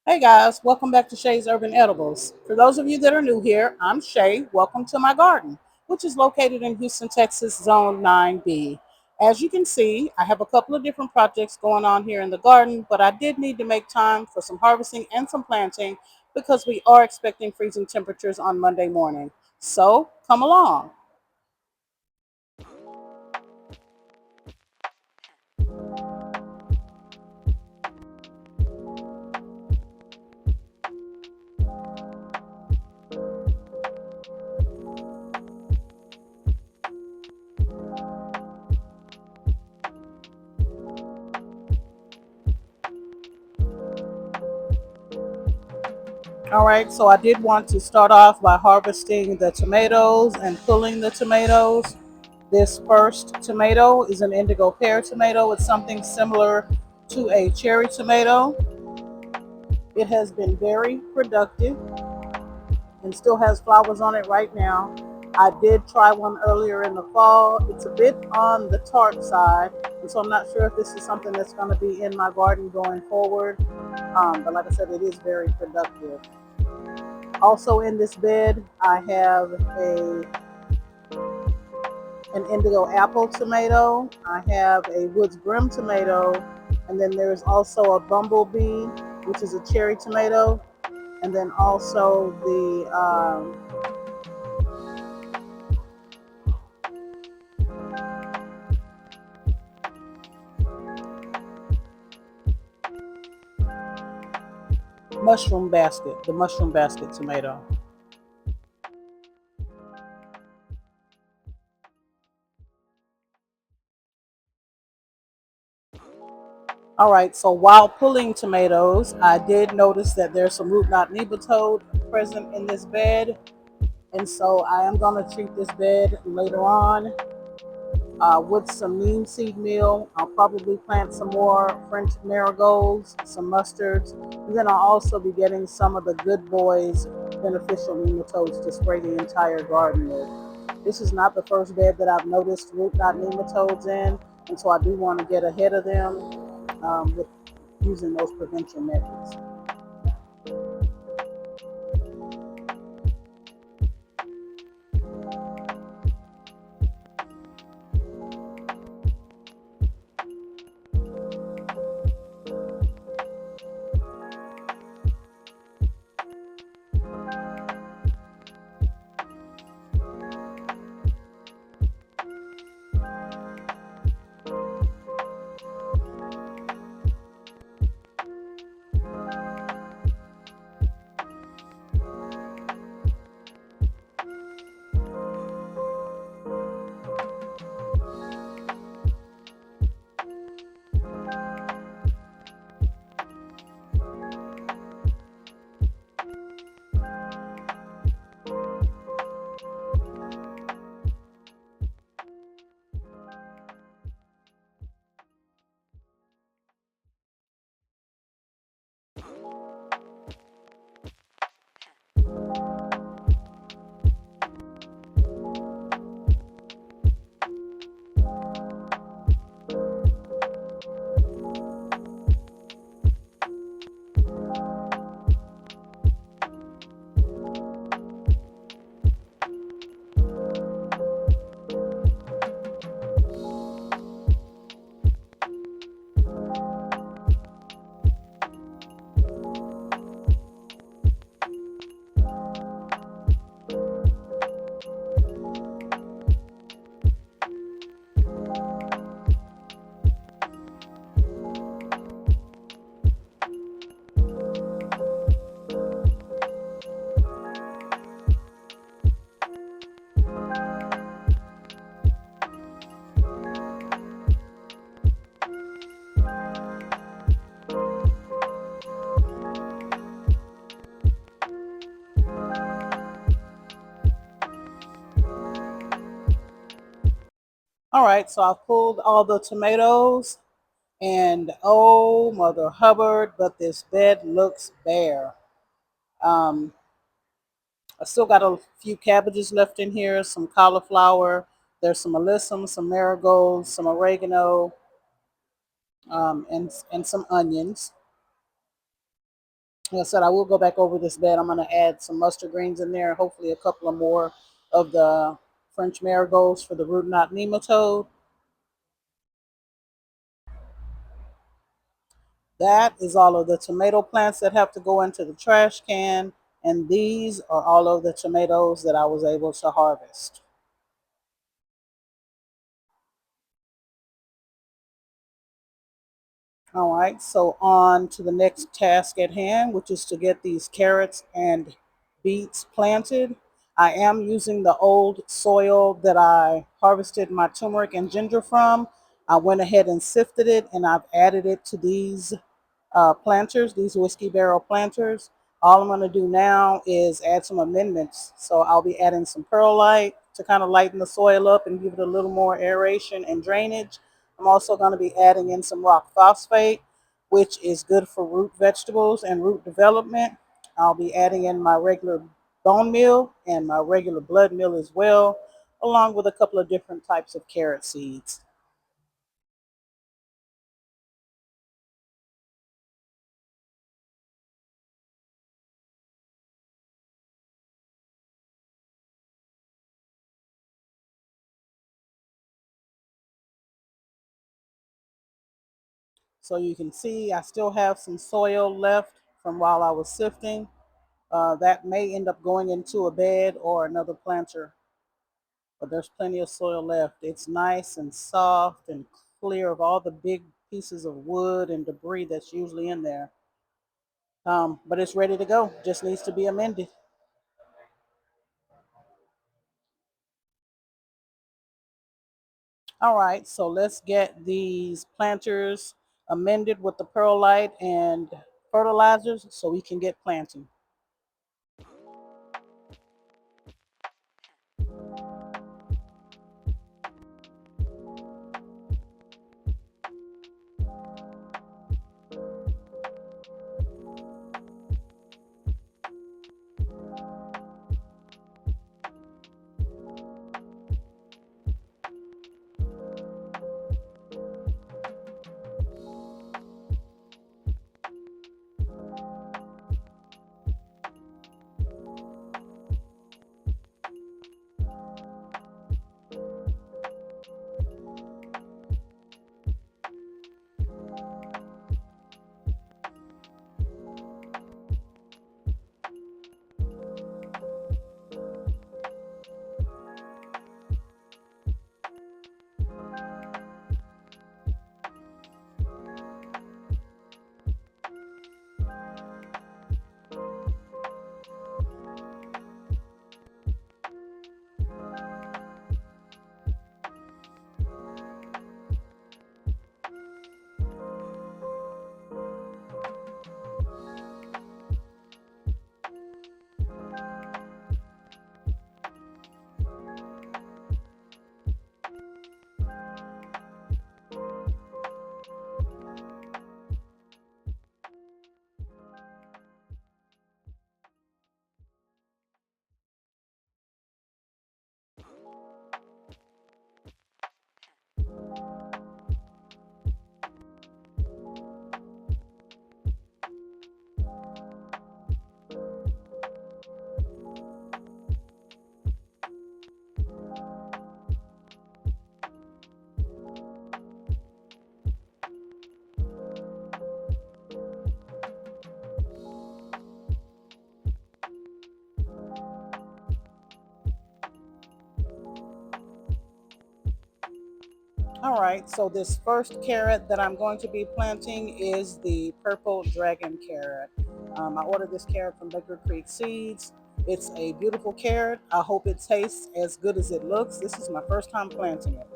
Hey guys, welcome back to Shay's Urban Edibles. For those of you that are new here, I'm Shay. Welcome to my garden, which is located in Houston, Texas, Zone 9B. As you can see, I have a couple of different projects going on here in the garden, but I did need to make time for some harvesting and some planting because we are expecting freezing temperatures on Monday morning. So come along. All right, so I did want to start off by harvesting the tomatoes and pulling the tomatoes. This first tomato is an indigo pear tomato. It's something similar to a cherry tomato. It has been very productive and still has flowers on it right now. I did try one earlier in the fall. It's a bit on the tart side, and so I'm not sure if this is something that's going to be in my garden going forward. But like I said, it is very productive. Also in this bed, I have an indigo apple tomato. I have a woods brim tomato, and then there's also a bumblebee, which is a cherry tomato, and then also the mushroom basket tomato. All right, so while pulling tomatoes, I did notice that there's some root knot nematode present in this bed, and so I am going to treat this bed later on with some neem seed meal. I'll probably plant some more French marigolds, some mustards, and then I'll also be getting some of the Good Boys beneficial nematodes to spray the entire garden with. This is not the first bed that I've noticed root knot nematodes in, and so I do want to get ahead of them with using those prevention methods. All right, so I've pulled all the tomatoes, and oh, Mother Hubbard, but this bed looks bare. Um, I still got a few cabbages left in here, some cauliflower, there's some alyssum, some marigolds, some oregano, and some onions. Like I said, I will go back over this bed. I'm going to add some mustard greens in there, hopefully a couple of more of the French marigolds for the root knot nematode. That is all of the tomato plants that have to go into the trash can, and these are all of the tomatoes that I was able to harvest. All right, so on to the next task at hand, which is to get these carrots and beets planted. I am using the old soil that I harvested my turmeric and ginger from. I went ahead and sifted it, and I've added it to these planters, these whiskey barrel planters. All I'm going to do now is add some amendments. So I'll be adding some perlite to kind of lighten the soil up and give it a little more aeration and drainage. I'm also going to be adding in some rock phosphate, which is good for root vegetables and root development. I'll be adding in my regular bone meal and my regular blood meal as well, along with a couple of different types of carrot seeds. So you can see I still have some soil left from while I was sifting. That may end up going into a bed or another planter, but there's plenty of soil left. It's nice and soft and clear of all the big pieces of wood and debris that's usually in there. But it's ready to go, just needs to be amended. All right, so let's get these planters amended with the perlite and fertilizers so we can get planting. All right, so this first carrot that I'm going to be planting is the purple dragon carrot. I ordered this carrot from Baker Creek Seeds. It's a beautiful carrot. I hope it tastes as good as it looks. This is my first time planting it.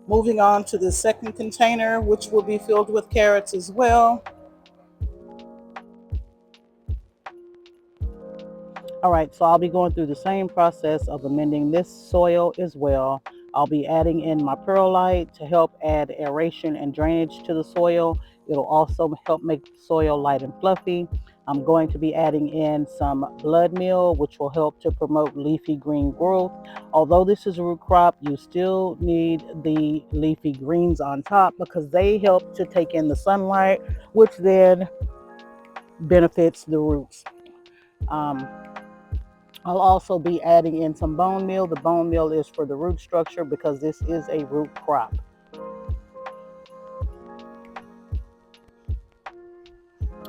Moving on to the second container, which will be filled with carrots as well. All right, so I'll be going through the same process of amending this soil as well. I'll be adding in my perlite to help add aeration and drainage to the soil. It'll also help make the soil light and fluffy. I'm going to be adding in some blood meal, which will help to promote leafy green growth. Although this is a root crop, you still need the leafy greens on top because they help to take in the sunlight, which then benefits the roots. I'll also be adding in some bone meal. The bone meal is for the root structure because this is a root crop.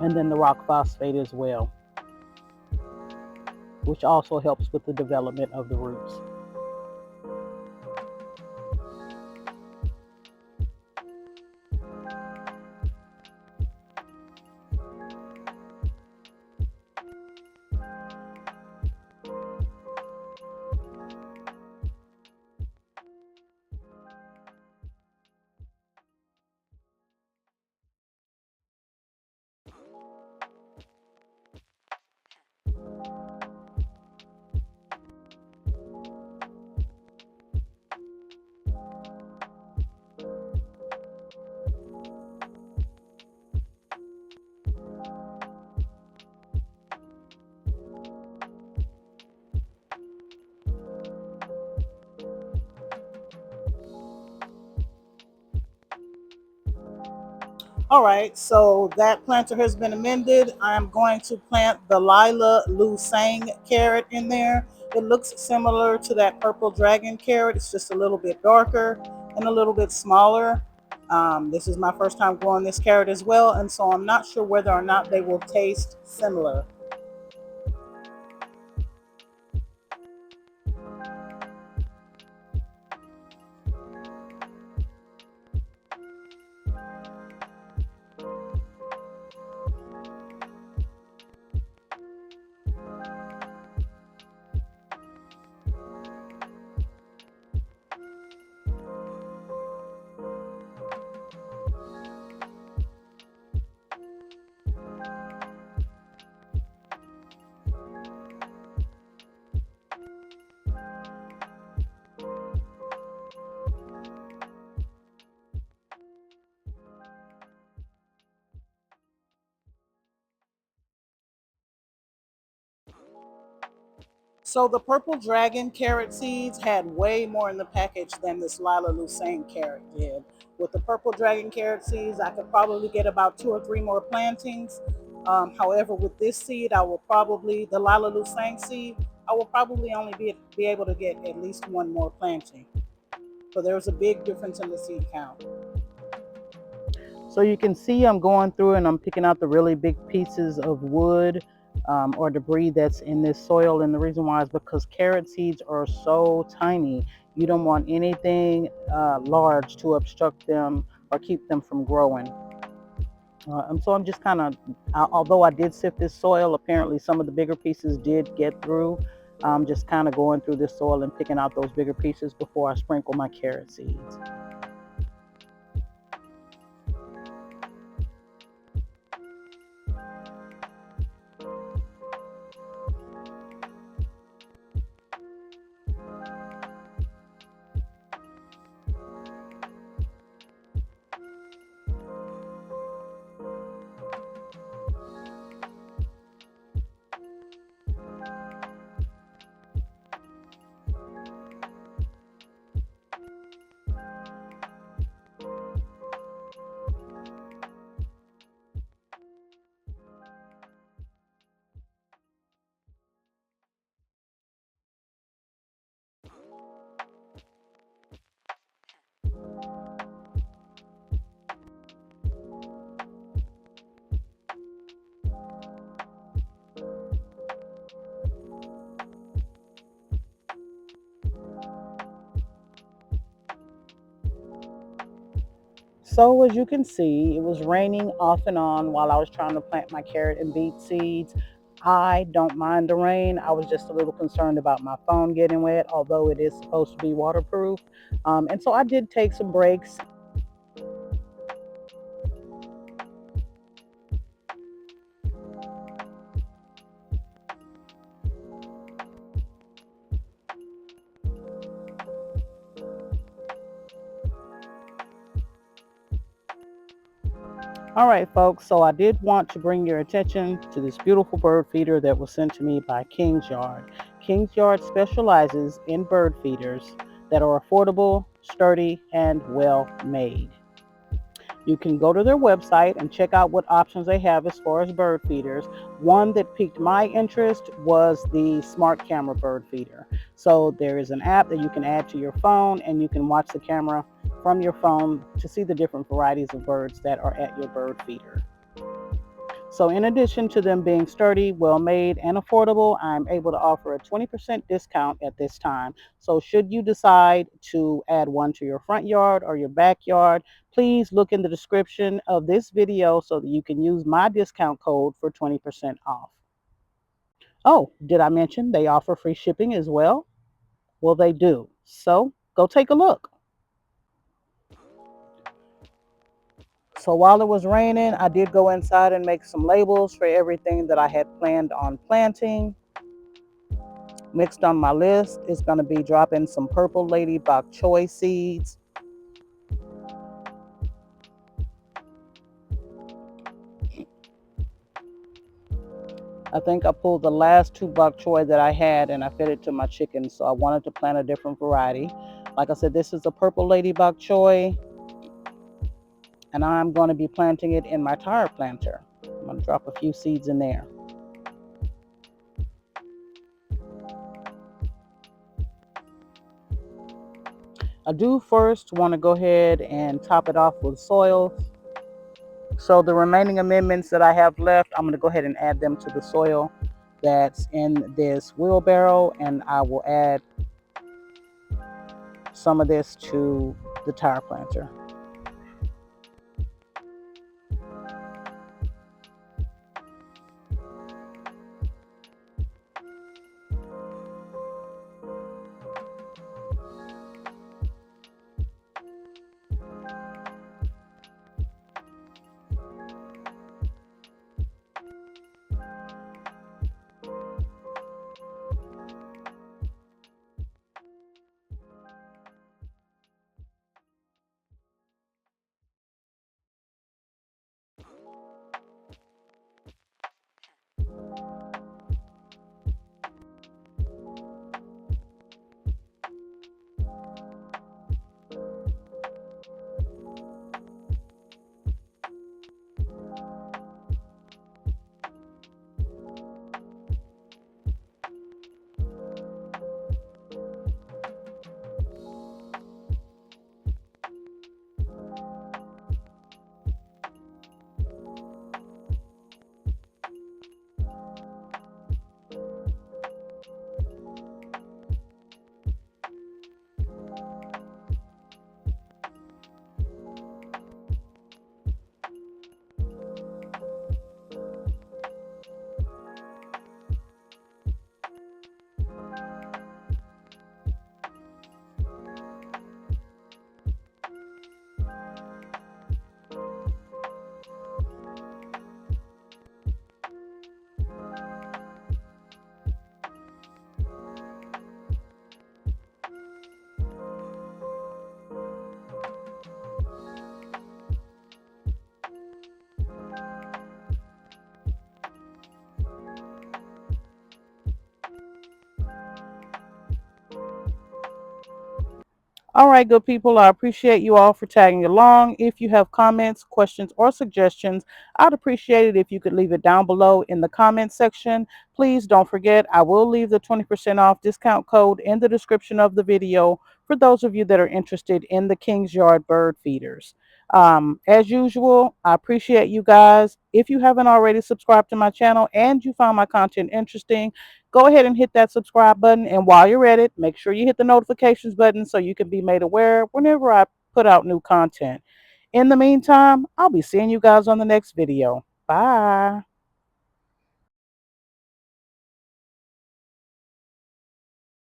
And then the rock phosphate as well, which also helps with the development of the roots. All right, so that planter has been amended. I'm going to plant the Lila Lu Sang carrot in there. It looks similar to that purple dragon carrot. It's just a little bit darker and a little bit smaller. This is my first time growing this carrot as well, and so I'm not sure whether or not they will taste similar. So the purple dragon carrot seeds had way more in the package than this Lila Lucerne carrot did. With the purple dragon carrot seeds, I could probably get about 2 or 3 more plantings. However, with this seed, I will probably, the Lila Lucerne seed, I will probably only be able to get at least 1 more planting. So there's a big difference in the seed count. So you can see I'm going through and I'm picking out the really big pieces of wood or debris that's in this soil. And the reason why is because carrot seeds are so tiny. You don't want anything large to obstruct them or keep them from growing. And so I'm just kind of, although I did sift this soil, apparently some of the bigger pieces did get through. I'm just kind of going through this soil and picking out those bigger pieces before I sprinkle my carrot seeds. So as you can see, it was raining off and on while I was trying to plant my carrot and beet seeds. I don't mind the rain. I was just a little concerned about my phone getting wet, although it is supposed to be waterproof. And so I did take some breaks. All right, folks, so I did want to bring your attention to this beautiful bird feeder that was sent to me by King's Yard. King's Yard specializes in bird feeders that are affordable, sturdy, and well made. You can go to their website and check out what options they have as far as bird feeders. One that piqued my interest was the smart camera bird feeder. So there is an app that you can add to your phone, and you can watch the camera from your phone to see the different varieties of birds that are at your bird feeder. So in addition to them being sturdy, well-made, and affordable, I'm able to offer a 20% discount at this time. So should you decide to add one to your front yard or your backyard, please look in the description of this video so that you can use my discount code for 20% off. Oh, did I mention they offer free shipping as well? Well, they do. So go take a look. So while it was raining, I did go inside and make some labels for everything that I had planned on planting. Next on my list is going to be dropping some purple lady bok choy seeds. I think I pulled the last 2 bok choy that I had and I fed it to my chickens, so I wanted to plant a different variety. Like I said, this is a purple lady bok choy, and I'm going to be planting it in my tire planter. I'm going to drop a few seeds in there. I do first want to go ahead and top it off with soil. So the remaining amendments that I have left, I'm going to go ahead and add them to the soil that's in this wheelbarrow, and I will add some of this to the tire planter. All right, good people, I appreciate you all for tagging along. If you have comments, questions, or suggestions, I'd appreciate it if you could leave it down below in the comment section. Please don't forget, I will leave the 20% off discount code in the description of the video for those of you that are interested in the King's Yard bird feeders. As usual, I appreciate you guys. If you haven't already subscribed to my channel and you found my content interesting, go ahead and hit that subscribe button. And while you're at it, make sure you hit the notifications button so you can be made aware whenever I put out new content. In the meantime, I'll be seeing you guys on the next video. Bye.